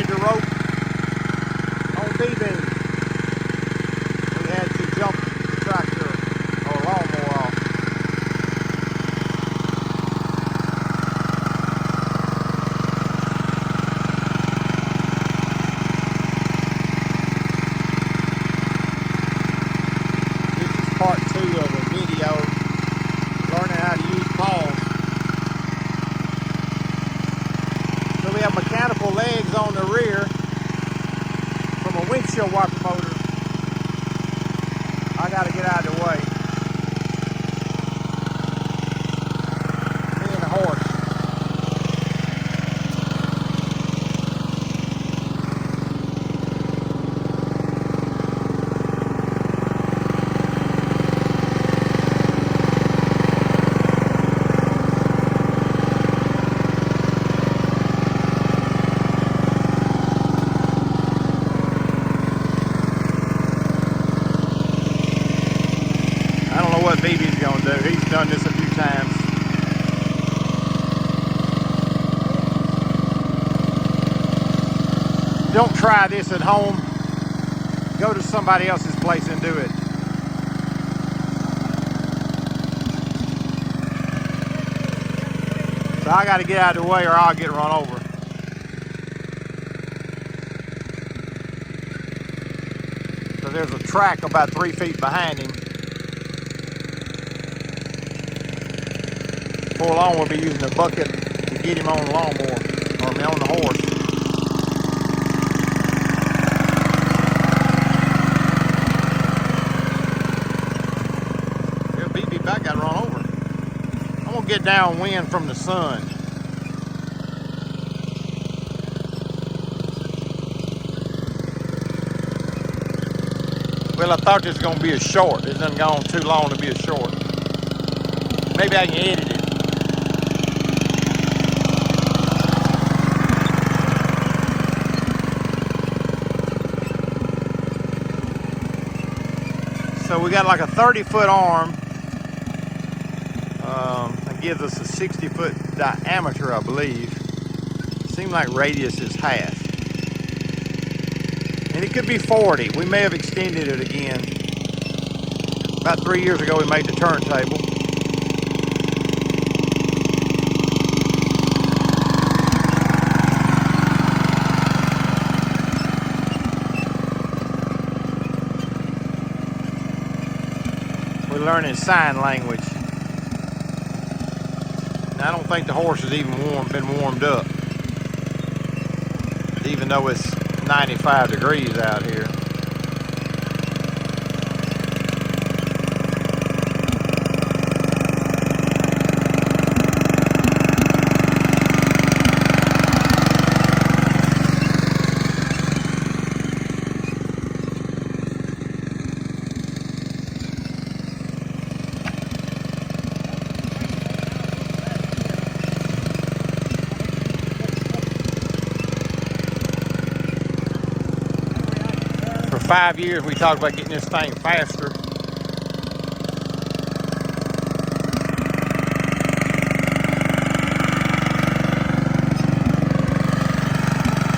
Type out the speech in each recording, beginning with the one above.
needed a rope on BB. We had to jump the tractor or lawnmower off. This is part 2 of a video learning how to use paws. So we have mechanical legs on the rear from a windshield wiper motor. I got to get out of the way. Me and the horse. I don't know what BB's gonna do. He's done this a few times. Don't try this at home. Go to somebody else's place and do it. So I gotta get out of the way or I'll get run over. So there's a track about 3 feet behind him. Before long, we'll be using a bucket to get him on the lawnmower, or on the horse. Yeah, BB back got run over. I'm gonna get downwind from the sun. Well, I thought this was gonna be a short. It done gone too long to be a short. Maybe I can edit it. So we got like a 30-foot arm. That gives us a 60-foot diameter, I believe. Seems like radius is half. And it could be 40. We may have extended it again. About 3 years ago, we made the turntable. We're learning sign language. Now, I don't think the horse has even been warmed up, even though it's 95 degrees out here. For 5 years, we talked about getting this thing faster.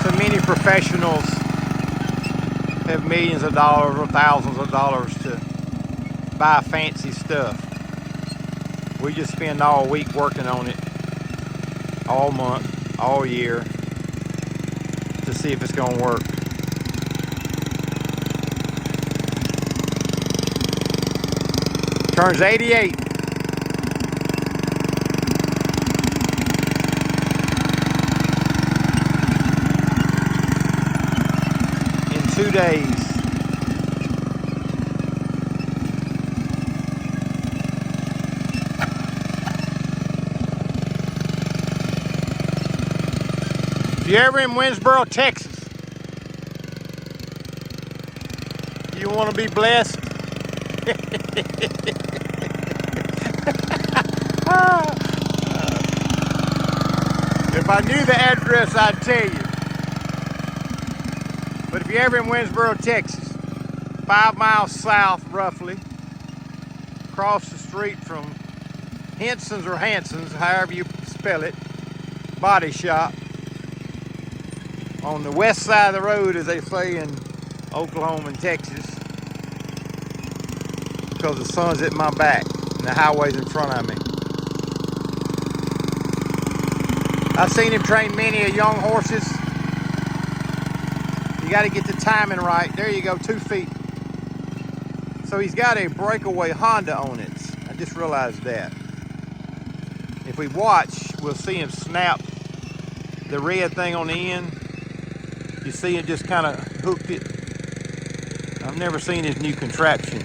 So many professionals have millions of dollars or thousands of dollars to buy fancy stuff. We just spend all week working on it, all month, all year, to see if it's going to work. Turns 88. In 2 days. If you're ever in Winsboro, Texas, you want to be blessed? If I knew the address, I'd tell you. But if you're ever in Winsboro, Texas, 5 miles south, roughly, across the street from Henson's or Hanson's, however you spell it, body shop. on the west side of the road, as they say in Oklahoma and Texas, because the sun's at my back and the highway's in front of me. I've seen him train many of young horses. You got to get the timing right. There you go, 2 feet. So he's got a breakaway Honda on it. I just realized that. If we watch, we'll see him snap the red thing on the end. You see it just kind of hooked it. I've never seen his new contraption.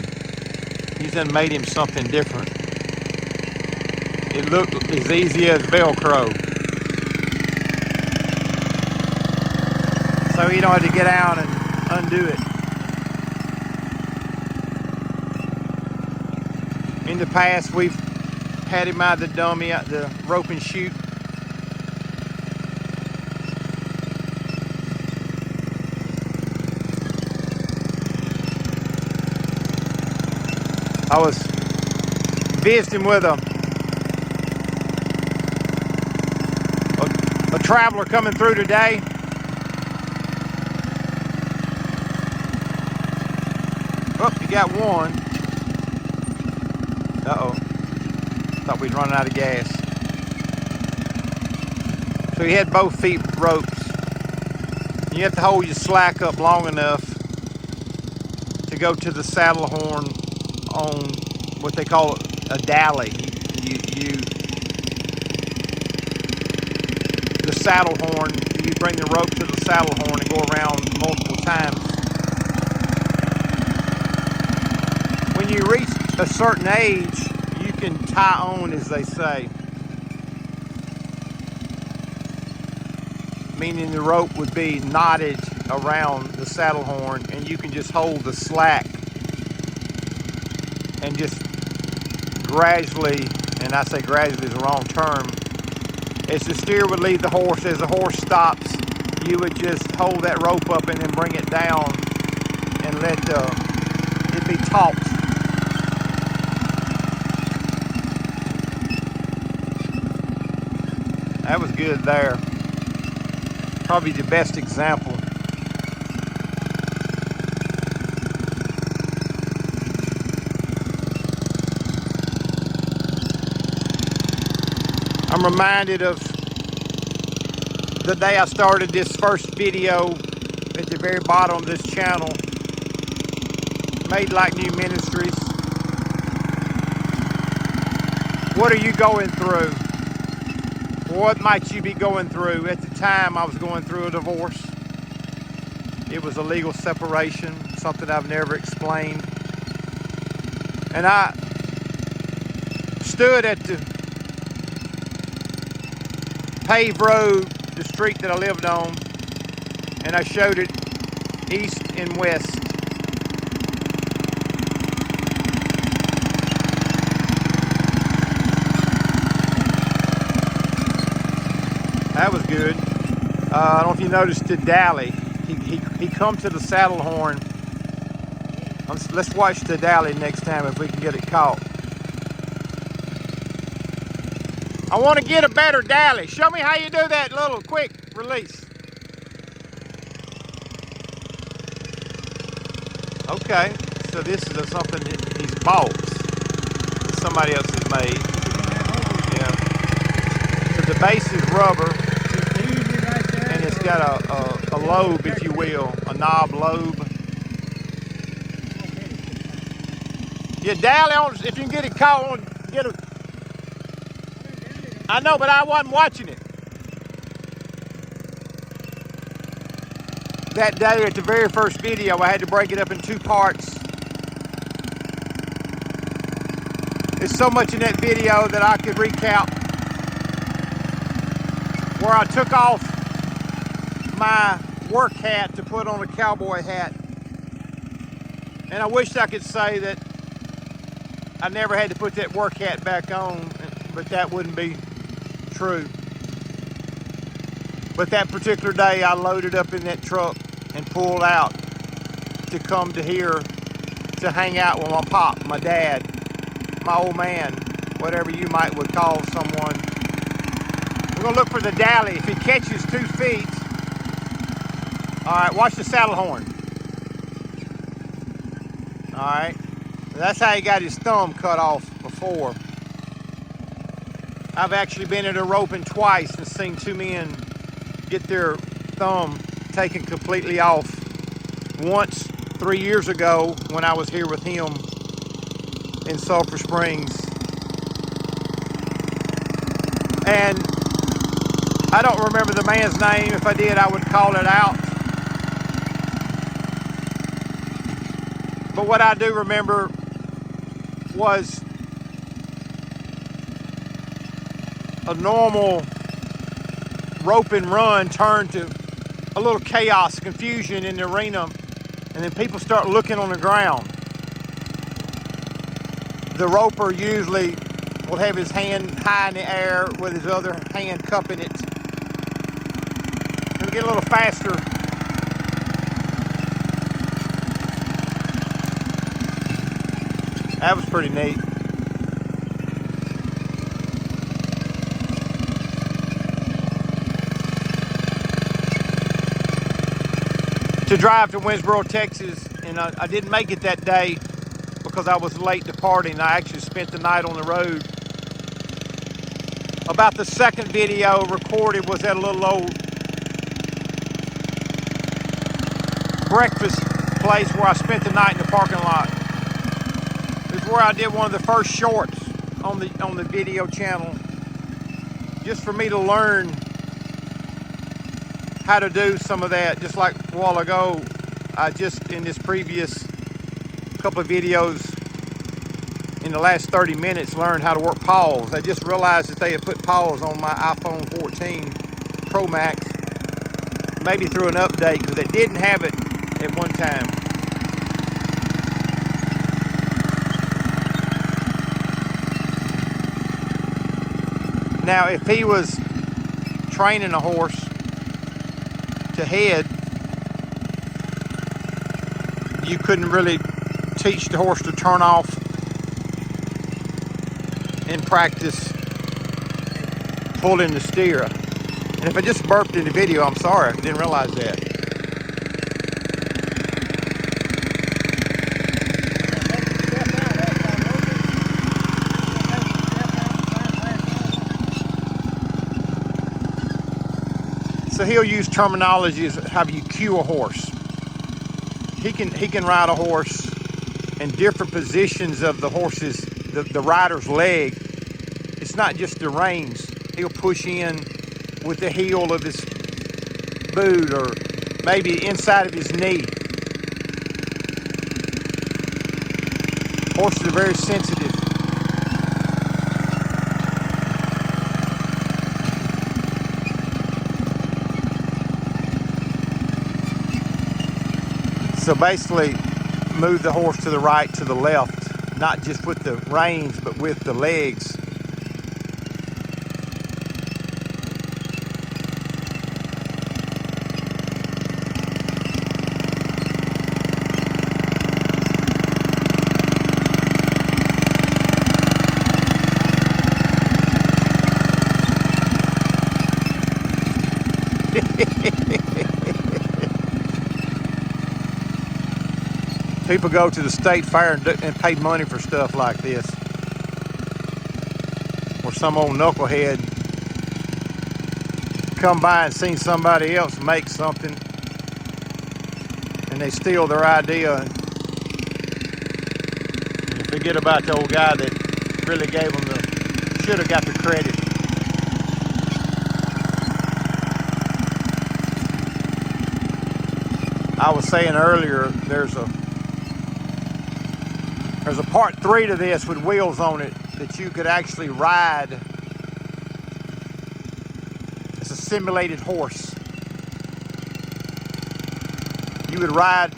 He's done made him something different. It looked as easy as Velcro. So you don't have to get out and undo it. In the past, we've had him out the dummy, out the rope and shoot. I was visiting with a traveler coming through today. Oh, you got one. Uh-oh. Thought we'd run out of gas. So he had both feet ropes. You have to hold your slack up long enough to go to the saddle horn on what they call a dally. The saddle horn, you bring the rope to the saddle horn and go around multiple times. When you reach a certain age, you can tie on, as they say. Meaning the rope would be knotted around the saddle horn and you can just hold the slack and just gradually, and I say gradually is the wrong term, as the steer would lead the horse, as the horse stops, you would just hold that rope up and then bring it down and let it be taut. That was good there. Probably the best example. I'm reminded of the day I started this first video at the very bottom of this channel, Made Like New Ministries. What are you going through? What might you be going through? At the time, I was going through a divorce. It was a legal separation, something I've never explained. And I stood at the paved road, the street that I lived on, and I showed it east and west. That was good. I don't know if you noticed the dally. He come to the saddle horn. Let's watch the dally next time if we can get it caught. I want to get a better dally. Show me how you do that little quick release. Okay, so this is something that he's bought. That somebody else has made. Yeah. So the base is rubber. And it's got a lobe, if you will, a knob lobe. Your dally on, if you can get it caught, get a. I know, but I wasn't watching it. That day at the very first video, I had to break it up in 2 parts. There's so much in that video that I could recap, where I took off my work hat to put on a cowboy hat. And I wish I could say that I never had to put that work hat back on, but that wouldn't be true. But that particular day, I loaded up in that truck and pulled out to come to here to hang out with my pop, my dad, my old man, whatever you would call someone. We're gonna look for the dally. If he catches 2 feet, All right, watch the saddle horn. All right, that's how he got his thumb cut off before. I've actually been at a roping twice and seen two men get their thumb taken completely off. Once 3 years ago when I was here with him in Sulphur Springs. And I don't remember the man's name. If I did, I would call it out. But what I do remember was a normal rope and run turned to a little chaos, confusion in the arena, and then people start looking on the ground. The roper usually will have his hand high in the air with his other hand cupping it. It'll get a little faster. That was pretty neat. To drive to Winsboro, Texas, and I didn't make it that day because I was late departing. I actually spent the night on the road. About the second video recorded was at a little old breakfast place where I spent the night in the parking lot. It's where I did one of the first shorts on the video channel, just for me to learn how to do some of that. Just like a while ago, I just in this previous couple of videos in the last 30 minutes learned how to work pause. I just realized that they had put pause on my iPhone 14 Pro Max, maybe through an update, because it didn't have it at one time. Now, if he was training a horse to head, you couldn't really teach the horse to turn off and practice pulling the steer. And if I just burped in the video, I'm sorry, I didn't realize that. So he'll use terminology as how you cue a horse. He can ride a horse in different positions of the horse's, the rider's leg. It's not just the reins. He'll push in with the heel of his boot or maybe inside of his knee. Horses are very sensitive. So basically, move the horse to the right, to the left, not just with the reins, but with the legs. People go to the state fair and pay money for stuff like this. Or some old knucklehead come by and seen somebody else make something and they steal their idea and forget about the old guy that really gave them should have got the credit. I was saying earlier, there's a part 3 to this with wheels on it that you could actually ride. It's a simulated horse. You would ride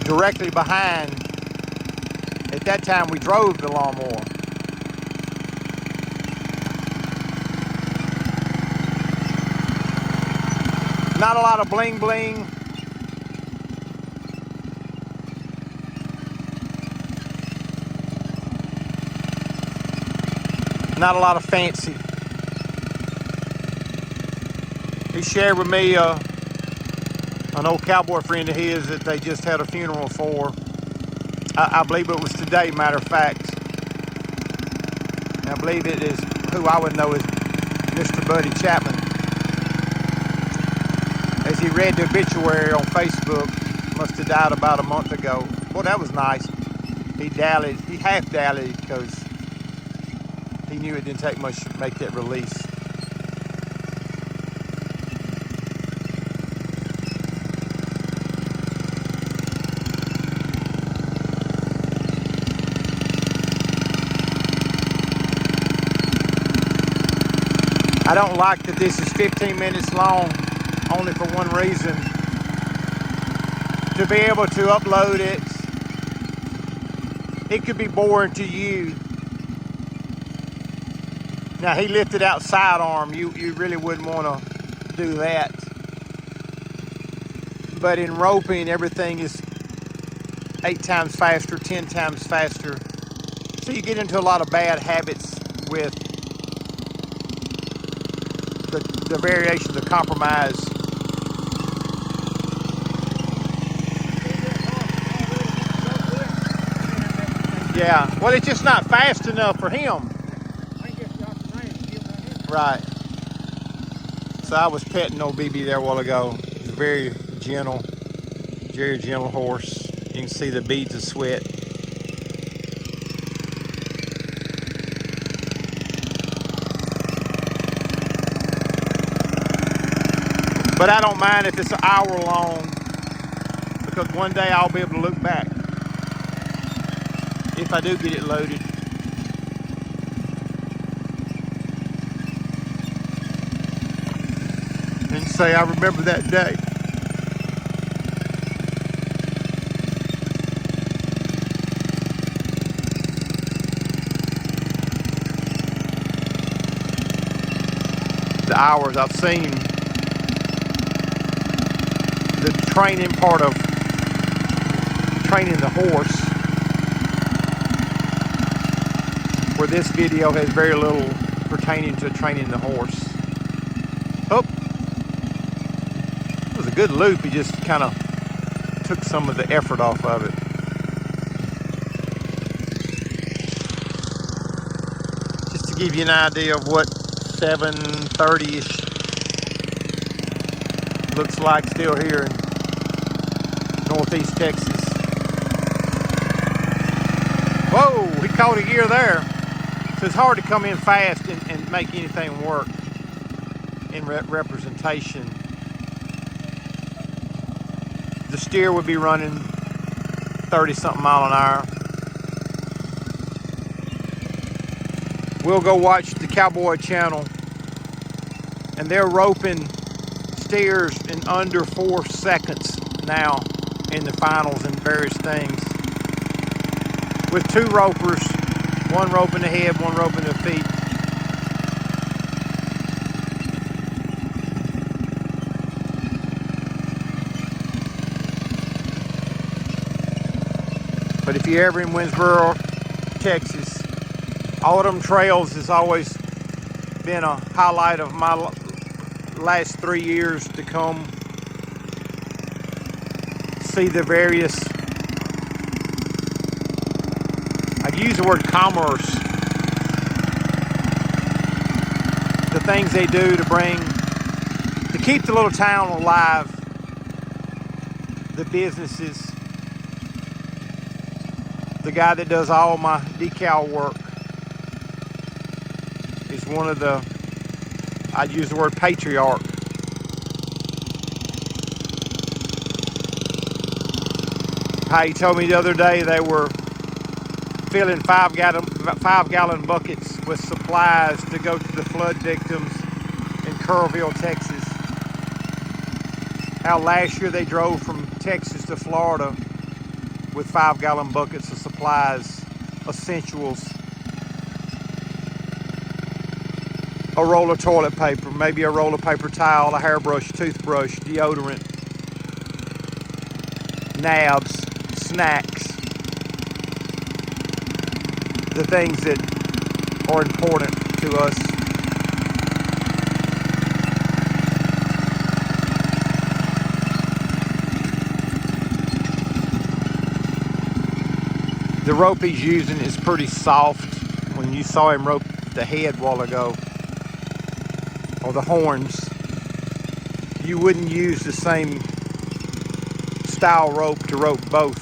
directly behind. At that time, we drove the lawnmower. Not a lot of bling bling. Not a lot of fancy. He shared with me an old cowboy friend of his that they just had a funeral for. I believe it was today, matter of fact. And I believe it is who I would know as Mr. Buddy Chapman. As he read the obituary on Facebook, must have died about a month ago. Well, that was nice. He half dallied because he knew it didn't take much to make that release. I don't like that this is 15 minutes long, only for one reason. To be able to upload it, it could be boring to you. Now, he lifted out sidearm. You really wouldn't want to do that. But in roping, everything is 8 times faster, 10 times faster. So you get into a lot of bad habits with the variation, the compromise. Yeah, well, it's just not fast enough for him. Right. So I was petting old BB there a while ago. He's a very gentle horse. You can see the beads of sweat. But I don't mind if it's an hour long, because one day I'll be able to look back if I do get it loaded. And say, I remember that day. The hours I've seen the training part of training the horse, where this video has very little pertaining to training the horse. Oh, it was a good loop. He just kind of took some of the effort off of it. Just to give you an idea of what 7:30-ish looks like still here in northeast Texas. Whoa, he caught a gear there. So it's hard to come in fast and make anything work in representation. The steer would be running 30-something mile an hour. We'll go watch the Cowboy channel, and they're roping steers in under 4 seconds now in the finals and various things, with 2 ropers, one roping the head, one roping the feet. But if you're ever in Winsboro, Texas, Autumn Trails has always been a highlight of my last 3 years to come see the various, I use the word commerce, the things they do to keep the little town alive, the businesses. The guy that does all my decal work is one of the, I'd use the word patriarch. How he told me the other day they were filling 5-gallon buckets with supplies to go to the flood victims in Kerrville, Texas. How last year they drove from Texas to Florida with 5-gallon buckets of supplies, essentials. A roll of toilet paper, maybe a roll of paper towel, a hairbrush, toothbrush, deodorant, nabs, snacks, the things that are important to us. The rope he's using is pretty soft. When you saw him rope the head a while ago, or the horns, you wouldn't use the same style rope to rope both.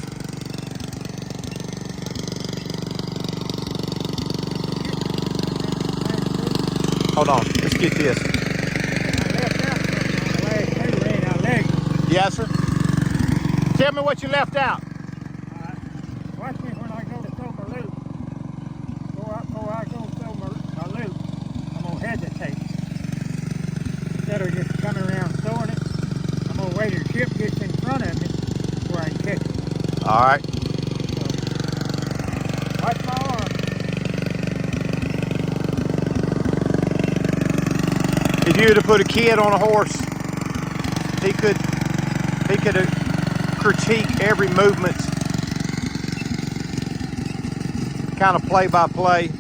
Hold on, let's get this. Yes, sir. Tell me what you left out. Watch me when I go to throw my loop. Before I go throw my loop, I'm going to hesitate. Instead of just coming around throwing it, I'm going to wait till the ship gets in front of me before I can catch it. All right. So, watch my arm. If you were to put a kid on a horse, he could critique every movement, kind of play by play.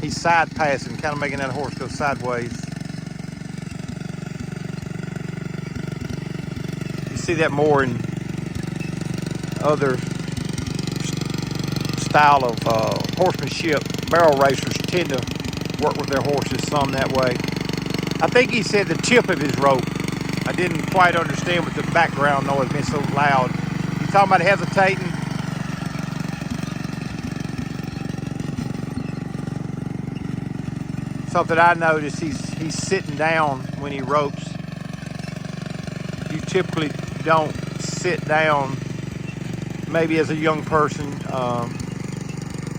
He's side passing, kind of making that horse go sideways. You see that more in other style of horsemanship. Barrel racers tend to work with their horses some that way. I think he said the tip of his rope. I didn't quite understand with the background noise being so loud. You talking about hesitating? Something I noticed, he's sitting down when he ropes. You typically don't sit down. Maybe as a young person,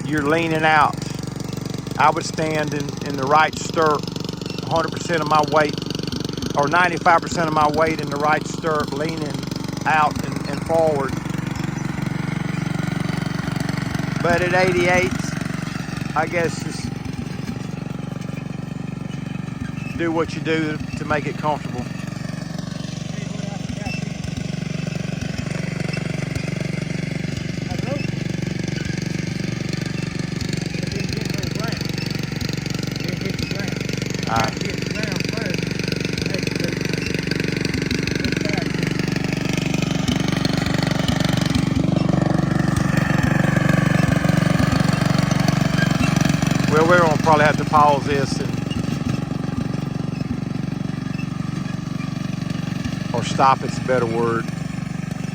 you're leaning out. I would stand in the right stirrup, 100% of my weight, or 95% of my weight in the right stirrup, leaning out and forward. But at 88, I guess just do what you do to make it comfortable. Well, we're gonna probably have to pause this or stop. It's a better word.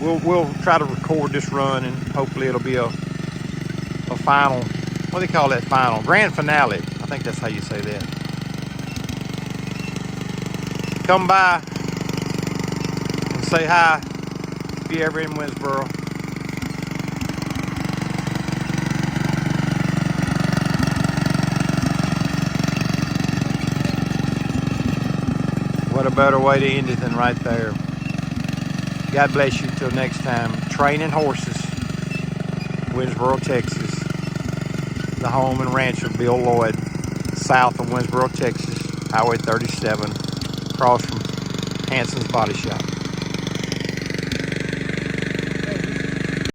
We'll try to record this run, and hopefully it'll be a final. What do they call that? Final grand finale. I think that's how you say that. Come by and say hi if you're ever in Winsboro. What a better way to end it than right there. God bless you till next time. Training horses, Winsboro, Texas. The home and ranch of Bill Lloyd, south of Winsboro, Texas, Highway 37, across from Hanson's Body Shop.